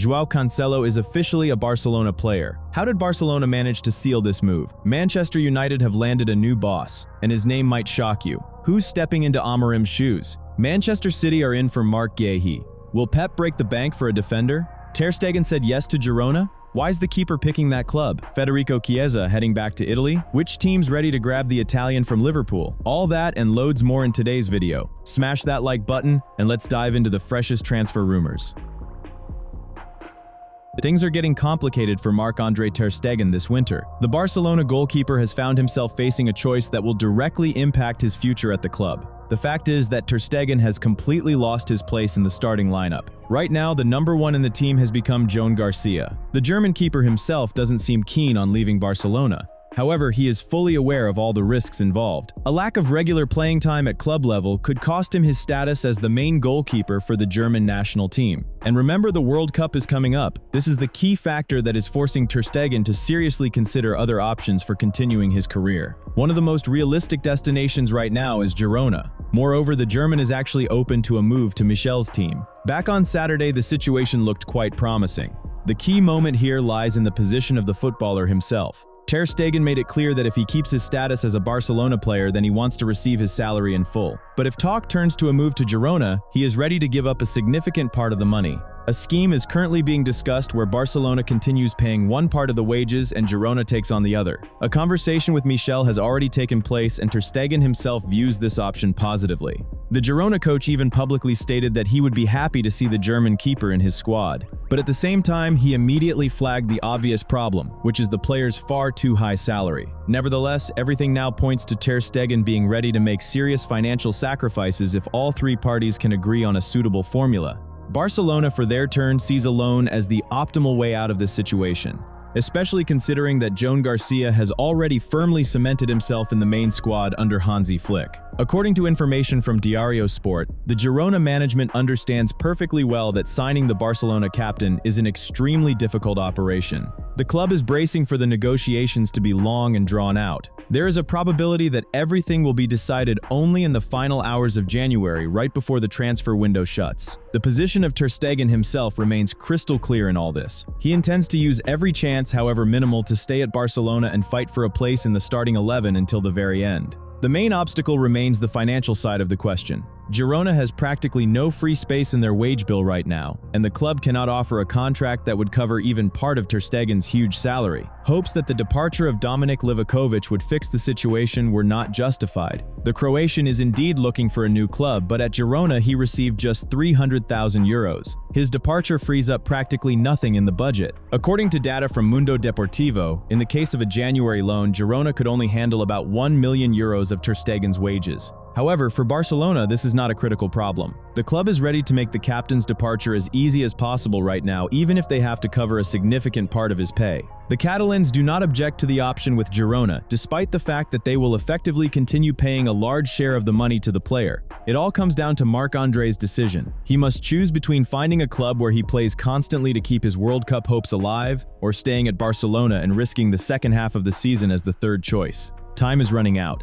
João Cancelo is officially a Barcelona player. How did Barcelona manage to seal this move? Manchester United have landed a new boss, and his name might shock you. Who's stepping into Amorim's shoes? Manchester City are in for Marc Guéhi. Will Pep break the bank for a defender? Ter Stegen said yes to Girona? Why is the keeper picking that club? Federico Chiesa heading back to Italy? Which team's ready to grab the Italian from Liverpool? All that and loads more in today's video. Smash that like button, and let's dive into the freshest transfer rumors. Things are getting complicated for Marc-Andre Ter Stegen this winter. The Barcelona goalkeeper has found himself facing a choice that will directly impact his future at the club. The fact is that Ter Stegen has completely lost his place in the starting lineup. Right now, the number one in the team has become Joan Garcia. The German keeper himself doesn't seem keen on leaving Barcelona. However, he is fully aware of all the risks involved. A lack of regular playing time at club level could cost him his status as the main goalkeeper for the German national team. And remember, the World Cup is coming up. This is the key factor that is forcing Ter Stegen to seriously consider other options for continuing his career. One of the most realistic destinations right now is Girona. Moreover, the German is actually open to a move to Michel's team. Back on Saturday, the situation looked quite promising. The key moment here lies in the position of the footballer himself. Ter Stegen made it clear that if he keeps his status as a Barcelona player, then he wants to receive his salary in full. But if talk turns to a move to Girona, he is ready to give up a significant part of the money. A scheme is currently being discussed where Barcelona continues paying one part of the wages and Girona takes on the other. A conversation with Michel has already taken place and Ter Stegen himself views this option positively. The Girona coach even publicly stated that he would be happy to see the German keeper in his squad. But at the same time, he immediately flagged the obvious problem, which is the player's far too high salary. Nevertheless, everything now points to Ter Stegen being ready to make serious financial sacrifices if all three parties can agree on a suitable formula. Barcelona, for their turn, sees a loan as the optimal way out of this situation, especially considering that Joan Garcia has already firmly cemented himself in the main squad under Hansi Flick. According to information from Diario Sport, the Girona management understands perfectly well that signing the Barcelona captain is an extremely difficult operation. The club is bracing for the negotiations to be long and drawn out. There is a probability that everything will be decided only in the final hours of January, right before the transfer window shuts. The position of Ter Stegen himself remains crystal clear in all this. He intends to use every chance, however minimal, to stay at Barcelona and fight for a place in the starting 11 until the very end. The main obstacle remains the financial side of the question. Girona has practically no free space in their wage bill right now, and the club cannot offer a contract that would cover even part of Ter Stegen's huge salary. Hopes that the departure of Dominik Livakovic would fix the situation were not justified. The Croatian is indeed looking for a new club, but at Girona he received just 300,000 euros. His departure frees up practically nothing in the budget. According to data from Mundo Deportivo, in the case of a January loan, Girona could only handle about 1 million euros of Ter Stegen's wages. However, for Barcelona, this is not a critical problem. The club is ready to make the captain's departure as easy as possible right now, even if they have to cover a significant part of his pay. The Catalans do not object to the option with Girona, despite the fact that they will effectively continue paying a large share of the money to the player. It all comes down to Marc-André's decision. He must choose between finding a club where he plays constantly to keep his World Cup hopes alive, or staying at Barcelona and risking the second half of the season as the third choice. Time is running out.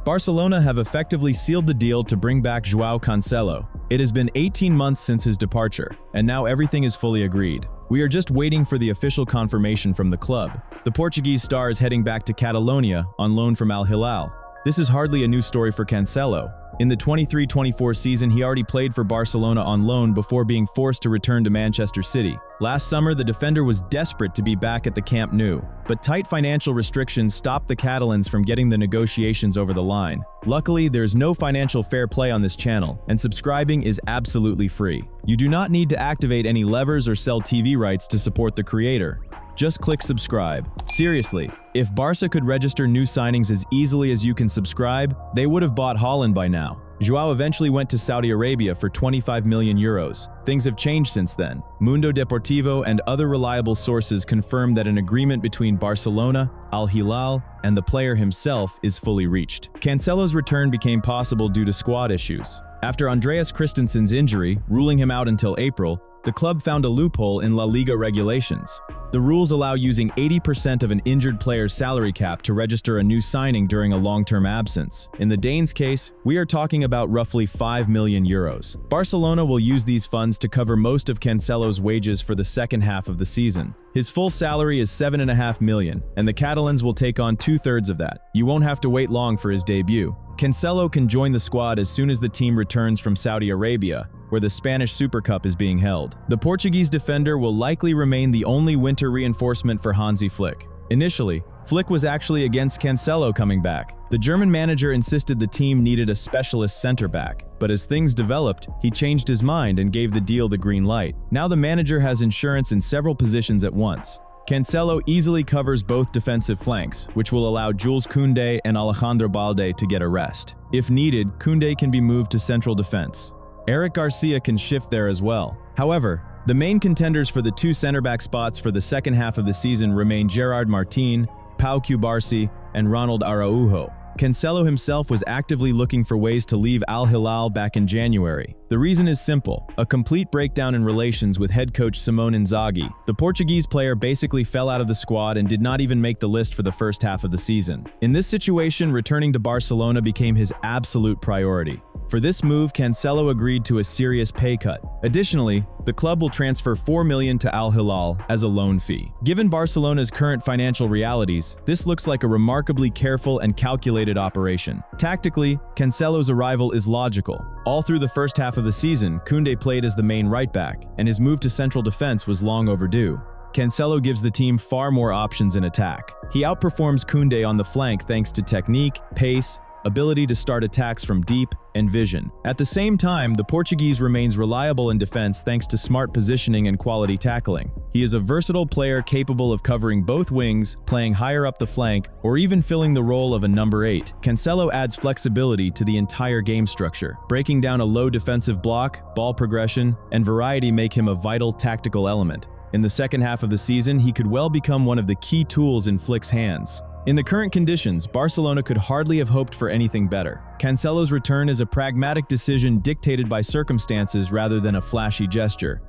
Barcelona have effectively sealed the deal to bring back João Cancelo. It has been 18 months since his departure, and now everything is fully agreed. We are just waiting for the official confirmation from the club. The Portuguese star is heading back to Catalonia on loan from Al Hilal. This is hardly a new story for Cancelo. In the 23-24 season, he already played for Barcelona on loan before being forced to return to Manchester City. Last summer, the defender was desperate to be back at the Camp Nou, but tight financial restrictions stopped the Catalans from getting the negotiations over the line. Luckily, there's no financial fair play on this channel, and subscribing is absolutely free. You do not need to activate any levers or sell TV rights to support the creator. Just click subscribe. Seriously, if Barca could register new signings as easily as you can subscribe, they would have bought Haaland by now. João eventually went to Saudi Arabia for 25 million euros. Things have changed since then. Mundo Deportivo and other reliable sources confirm that an agreement between Barcelona, Al Hilal, and the player himself is fully reached. Cancelo's return became possible due to squad issues. After Andreas Christensen's injury, ruling him out until April, the club found a loophole in La Liga regulations. The rules allow using 80% of an injured player's salary cap to register a new signing during a long-term absence. In the Danes' case, we are talking about roughly 5 million euros. Barcelona will use these funds to cover most of Cancelo's wages for the second half of the season. His full salary is 7.5 million, and the Catalans will take on 2/3 of that. You won't have to wait long for his debut. Cancelo can join the squad as soon as the team returns from Saudi Arabia, where the Spanish Super Cup is being held. The Portuguese defender will likely remain the only winter reinforcement for Hansi Flick. Initially, Flick was actually against Cancelo coming back. The German manager insisted the team needed a specialist center-back, but as things developed, he changed his mind and gave the deal the green light. Now the manager has insurance in several positions at once. Cancelo easily covers both defensive flanks, which will allow Jules Koundé and Alejandro Balde to get a rest. If needed, Koundé can be moved to central defense. Eric Garcia can shift there as well. However, the main contenders for the two center-back spots for the second half of the season remain Gerard Martin, Pau Cubarsí, and Ronald Araujo. Cancelo himself was actively looking for ways to leave Al Hilal back in January. The reason is simple: a complete breakdown in relations with head coach Simone Inzaghi. The Portuguese player basically fell out of the squad and did not even make the list for the first half of the season. In this situation, returning to Barcelona became his absolute priority. For this move, Cancelo agreed to a serious pay cut. Additionally, the club will transfer 4 million to Al Hilal as a loan fee. Given Barcelona's current financial realities, this looks like a remarkably careful and calculated operation. Tactically, Cancelo's arrival is logical. All through the first half of the season, Koundé played as the main right-back, and his move to central defense was long overdue. Cancelo gives the team far more options in attack. He outperforms Koundé on the flank thanks to technique, pace, ability to start attacks from deep, and vision. At the same time, the Portuguese remains reliable in defense thanks to smart positioning and quality tackling. He is a versatile player capable of covering both wings, playing higher up the flank, or even filling the role of a number 8. Cancelo adds flexibility to the entire game structure. Breaking down a low defensive block, ball progression, and variety make him a vital tactical element. In the second half of the season, he could well become one of the key tools in Flick's hands. In the current conditions, Barcelona could hardly have hoped for anything better. Cancelo's return is a pragmatic decision dictated by circumstances rather than a flashy gesture.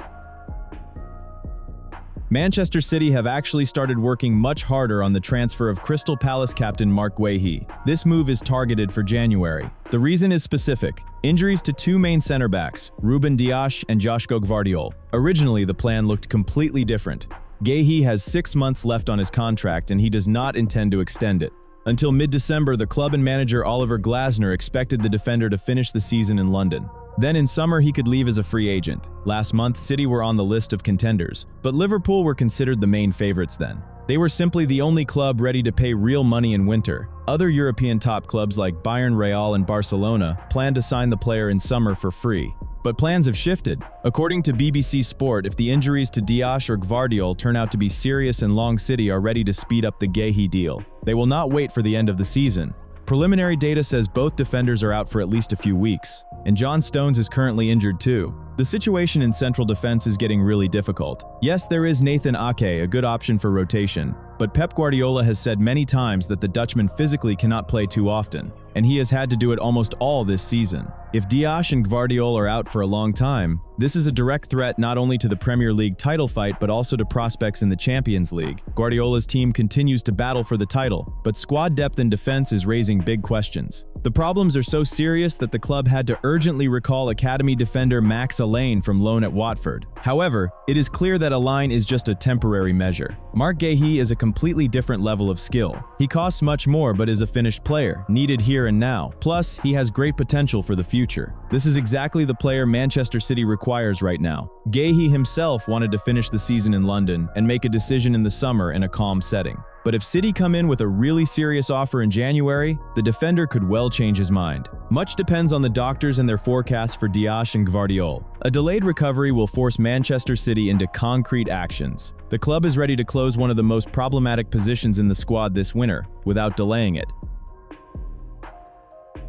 Manchester City have actually started working much harder on the transfer of Crystal Palace captain Marc Guéhi. This move is targeted for January. The reason is specific: injuries to two main center-backs, Ruben Dias and Joško Gvardiol. Originally, the plan looked completely different. Guéhi has 6 months left on his contract and he does not intend to extend it. Until mid-December, the club and manager Oliver Glasner expected the defender to finish the season in London. Then in summer, he could leave as a free agent. Last month, City were on the list of contenders, but Liverpool were considered the main favorites then. They were simply the only club ready to pay real money in winter. Other European top clubs like Bayern, Real, and Barcelona planned to sign the player in summer for free. But plans have shifted. According to BBC Sport, if the injuries to Dias or Gvardiol turn out to be serious and long, City are ready to speed up the Guéhi deal. They will not wait for the end of the season. Preliminary data says both defenders are out for at least a few weeks, and John Stones is currently injured too. The situation in central defense is getting really difficult. Yes, there is Nathan Ake, a good option for rotation, but Pep Guardiola has said many times that the Dutchman physically cannot play too often, and he has had to do it almost all this season. If Dias and Gvardiol are out for a long time, this is a direct threat not only to the Premier League title fight but also to prospects in the Champions League. Guardiola's team continues to battle for the title, but squad depth in defense is raising big questions. The problems are so serious that the club had to urgently recall academy defender Max Alain from loan at Watford. However, it is clear that Alain is just a temporary measure. Marc Guéhi is a completely different level of skill. He costs much more but is a finished player, needed here and now. Plus, he has great potential for the future. This is exactly the player Manchester City requires right now. Guéhi himself wanted to finish the season in London and make a decision in the summer in a calm setting. But if City come in with a really serious offer in January, the defender could well change his mind. Much depends on the doctors and their forecasts for Dias and Gvardiol. A delayed recovery will force Manchester City into concrete actions. The club is ready to close one of the most problematic positions in the squad this winter, without delaying it.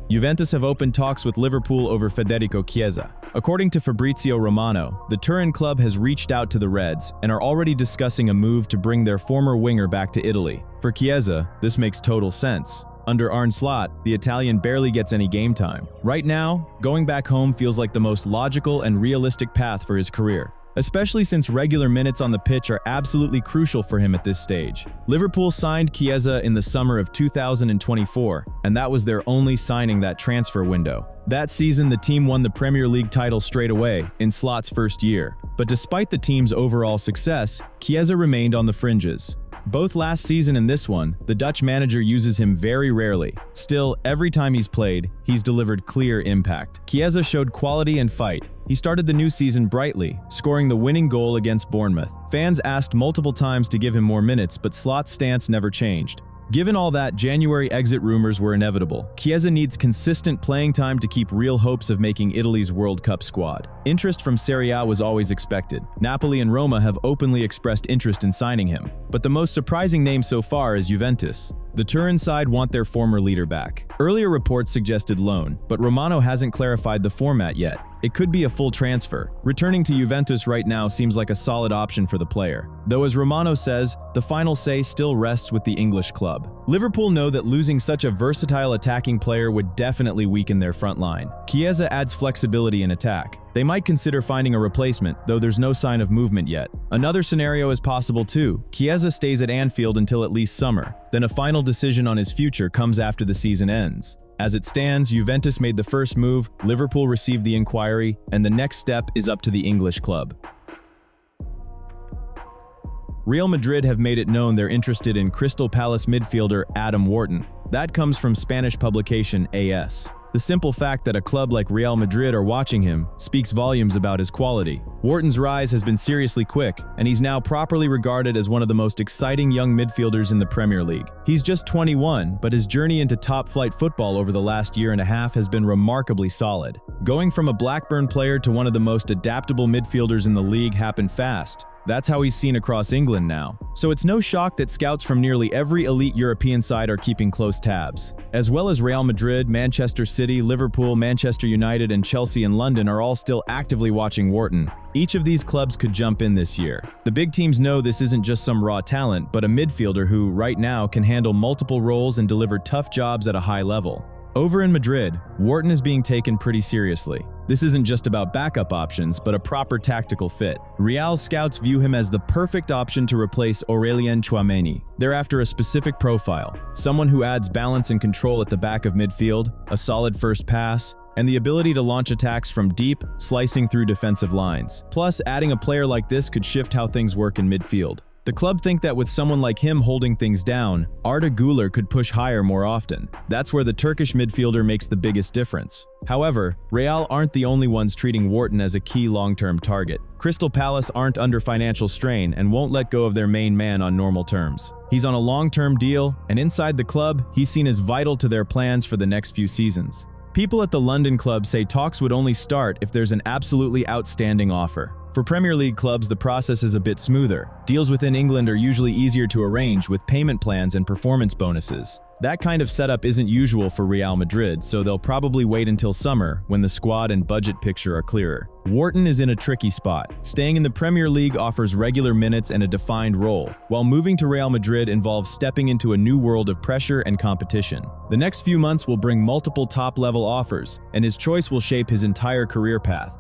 Juventus have opened talks with Liverpool over Federico Chiesa. According to Fabrizio Romano, the Turin club has reached out to the Reds and are already discussing a move to bring their former winger back to Italy. For Chiesa, this makes total sense. Under Arne Slot, the Italian barely gets any game time. Right now, going back home feels like the most logical and realistic path for his career. especially since regular minutes on the pitch are absolutely crucial for him at this stage. Liverpool signed Chiesa in the summer of 2024, and that was their only signing that transfer window. That season, the team won the Premier League title straight away, in Slot's first year. But despite the team's overall success, Chiesa remained on the fringes. Both last season and this one, the Dutch manager uses him very rarely. Still, every time he's played, he's delivered clear impact. Chiesa showed quality and fight. He started the new season brightly, scoring the winning goal against Bournemouth. Fans asked multiple times to give him more minutes, but Slot's stance never changed. Given all that, January exit rumors were inevitable. Chiesa needs consistent playing time to keep real hopes of making Italy's World Cup squad. Interest from Serie A was always expected. Napoli and Roma have openly expressed interest in signing him. But the most surprising name so far is Juventus. The Turin side want their former leader back. Earlier reports suggested loan, but Romano hasn't clarified the format yet. It could be a full transfer. Returning to Juventus right now seems like a solid option for the player. Though as Romano says, the final say still rests with the English club. Liverpool know that losing such a versatile attacking player would definitely weaken their front line. Chiesa adds flexibility in attack. They might consider finding a replacement, though there's no sign of movement yet. Another scenario is possible too. Chiesa stays at Anfield until at least summer, then a final decision on his future comes after the season ends. As it stands, Juventus made the first move, Liverpool received the inquiry, and the next step is up to the English club. Real Madrid have made it known they're interested in Crystal Palace midfielder Adam Wharton. That comes from Spanish publication AS. The simple fact that a club like Real Madrid are watching him speaks volumes about his quality. Wharton's rise has been seriously quick, and he's now properly regarded as one of the most exciting young midfielders in the Premier League. He's just 21, but his journey into top-flight football over the last year and a half has been remarkably solid. Going from a Blackburn player to one of the most adaptable midfielders in the league happened fast. That's how he's seen across England now. So it's no shock that scouts from nearly every elite European side are keeping close tabs. As well as Real Madrid, Manchester City, Liverpool, Manchester United, and Chelsea in London are all still actively watching Wharton. Each of these clubs could jump in this year. The big teams know this isn't just some raw talent, but a midfielder who, right now, can handle multiple roles and deliver tough jobs at a high level. Over in Madrid, Wharton is being taken pretty seriously. This isn't just about backup options, but a proper tactical fit. Real's scouts view him as the perfect option to replace Aurelien Tchouameni. They're after a specific profile, someone who adds balance and control at the back of midfield, a solid first pass, and the ability to launch attacks from deep, slicing through defensive lines. Plus, adding a player like this could shift how things work in midfield. The club think that with someone like him holding things down, Arda Güler could push higher more often. That's where the Turkish midfielder makes the biggest difference. However, Real aren't the only ones treating Wharton as a key long-term target. Crystal Palace aren't under financial strain and won't let go of their main man on normal terms. He's on a long-term deal, and inside the club, he's seen as vital to their plans for the next few seasons. People at the London club say talks would only start if there's an absolutely outstanding offer. For Premier League clubs, the process is a bit smoother. Deals within England are usually easier to arrange with payment plans and performance bonuses. That kind of setup isn't usual for Real Madrid, so they'll probably wait until summer when the squad and budget picture are clearer. Wharton is in a tricky spot. Staying in the Premier League offers regular minutes and a defined role, while moving to Real Madrid involves stepping into a new world of pressure and competition. The next few months will bring multiple top-level offers, and his choice will shape his entire career path.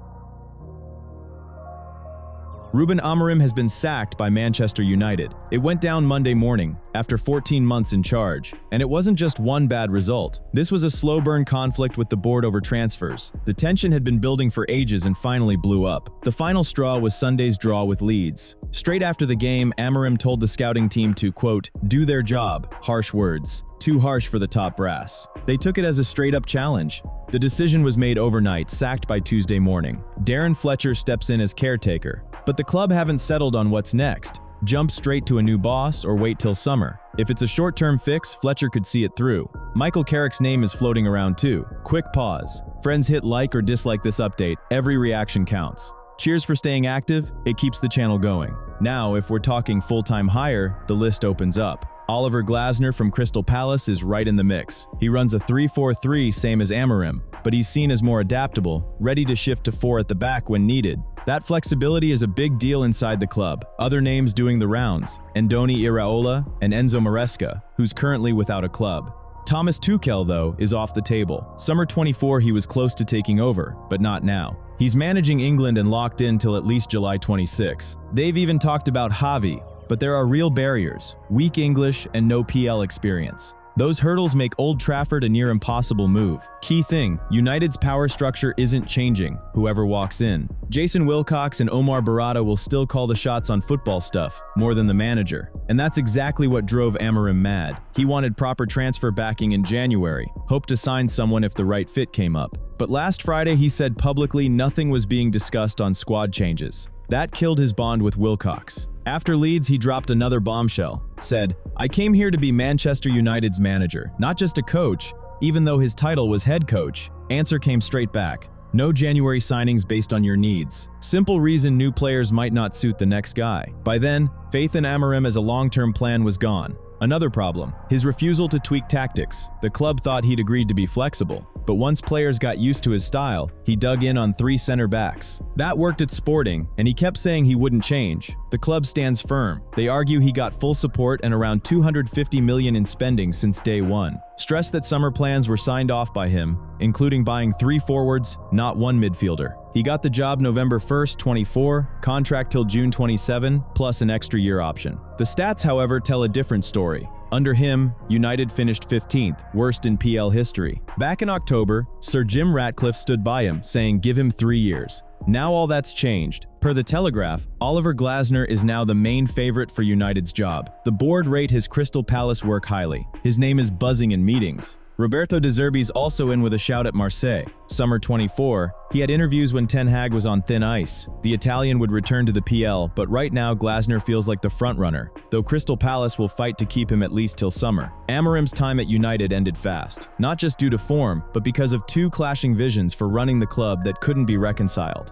Ruben Amorim has been sacked by Manchester United. It went down Monday morning, after 14 months in charge. And it wasn't just one bad result. This was a slow-burn conflict with the board over transfers. The tension had been building for ages and finally blew up. The final straw was Sunday's draw with Leeds. Straight after the game, Amorim told the scouting team to, quote, "do their job." Harsh words. Too harsh for the top brass. They took it as a straight-up challenge. The decision was made overnight, sacked by Tuesday morning. Darren Fletcher steps in as caretaker. But the club haven't settled on what's next. Jump straight to a new boss or wait till summer. If it's a short-term fix, Fletcher could see it through. Michael Carrick's name is floating around too. Quick pause. Friends, hit like or dislike this update. Every reaction counts. Cheers for staying active. It keeps the channel going. Now, if we're talking full-time hire, the list opens up. Oliver Glasner from Crystal Palace is right in the mix. He runs a 3-4-3, same as Amorim, but he's seen as more adaptable, ready to shift to 4 at the back when needed. That flexibility is a big deal inside the club. Other names doing the rounds: Andoni Iraola and Enzo Maresca, who's currently without a club. Thomas Tuchel, though, is off the table. Summer 24 he was close to taking over, but not now. He's managing England and locked in till at least July 26. They've even talked about Javi, but there are real barriers: weak English and no PL experience. Those hurdles make Old Trafford a near impossible move. Key thing, United's power structure isn't changing, whoever walks in. Jason Wilcox and Omar Barada will still call the shots on football stuff, more than the manager. And that's exactly what drove Amorim mad. He wanted proper transfer backing in January, hoped to sign someone if the right fit came up. But last Friday he said publicly nothing was being discussed on squad changes. That killed his bond with Wilcox. After Leeds, he dropped another bombshell. Said, "I came here to be Manchester United's manager, not just a coach, even though his title was head coach." Answer came straight back: "No January signings based on your needs. Simple reason new players might not suit the next guy." By then, faith in Amorim as a long-term plan was gone. Another problem, his refusal to tweak tactics. The club thought he'd agreed to be flexible, but once players got used to his style, he dug in on 3 center backs. That worked at Sporting, and he kept saying he wouldn't change. The club stands firm. They argue he got full support and around 250 million in spending since day one. Stress that summer plans were signed off by him, including buying 3 forwards, not 1 midfielder. He got the job November 1st, 24, contract till June 27, plus an extra year option. The stats, however, tell a different story. Under him, United finished 15th, worst in PL history. Back in October, Sir Jim Ratcliffe stood by him, saying give him 3 years. Now all that's changed. Per The Telegraph, Oliver Glasner is now the main favorite for United's job. The board rate his Crystal Palace work highly. His name is buzzing in meetings. Roberto De Zerbi's also in with a shout at Marseille. Summer 24, he had interviews when Ten Hag was on thin ice. The Italian would return to the PL, but right now Glasner feels like the frontrunner, though Crystal Palace will fight to keep him at least till summer. Amorim's time at United ended fast, not just due to form, but because of 2 clashing visions for running the club that couldn't be reconciled.